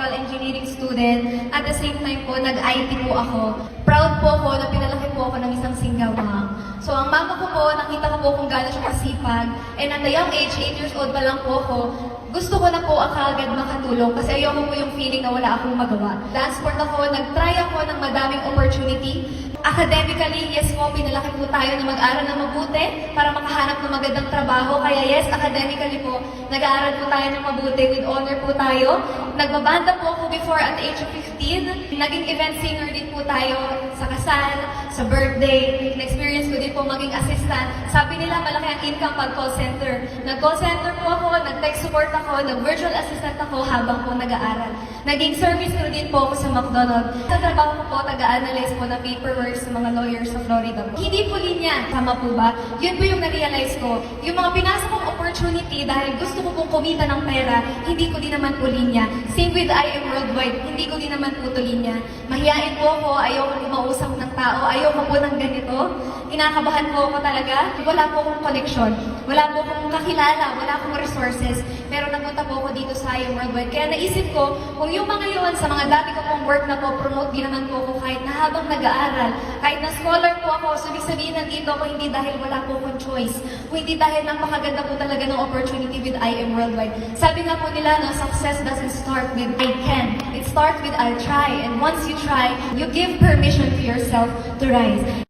electrical engineering student. At the same time po, nag-IT po ako. Proud po ako na pinalaki po ako ng isang single mom. So ang mama ko po, nakita ko po kung gaano siya kasipag. And at a young age, 8 years old pa lang po ako, gusto ko na po agad makatulong kasi ayoko po yung feeling na wala akong magawa. Dance sport ako, nag-try ako ng madaming opportunity. Academically, yes po, pinalaki po tayo na mag-aral na mabuti para makahanap ng magandang trabaho. Kaya yes, academically po, nag-aaral po tayo ng mabuti, with honor po tayo. Nagbabanda po ako before at the age of 15. Naging event singer din po tayo sa kasal, sa birthday. Na-experience ko din po maging assistant. Sabi nila, malaki ang income pag call center. Nag-call center po ako, nag-tech support ako, nag-virtual assistant ako habang po nag-aaral. Naging service crew din po ako sa McDonald's. Sa trabaho ko po, taga-analyze po ng paperwork sa mga lawyers sa Florida po. Hindi po linya. Tama po ba? Yun po yung na-realize ko. Yung mga pinasok kong opportunity dahil gusto ko pong kumita ng pera, hindi ko din naman po linya. Same with I Am Worldwide, hindi ko din naman po to linya. Mahihain po ako, ayoko po mausap ng tao, ayoko po ng ganito. Kinakabahan po ako talaga. Wala po akong connection. Wala po akong kakilala, wala akong resources. Pero napunta po ako dito sa I Am Worldwide. Kaya naisip ko, kung yung mga yun sa mga dati ko pong work na po, promote din naman po ako kahit na habang nag-aaral. Kahit na scholar po ako, so ibig sabihin nandito ako hindi dahil wala po akong choice. Kung hindi dahil napakaganda po talaga ng opportunity with I Am Worldwide. Sabi nga po nila, no, success doesn't start with I can. It starts with I'll try. And once you try, you give permission to yourself to rise.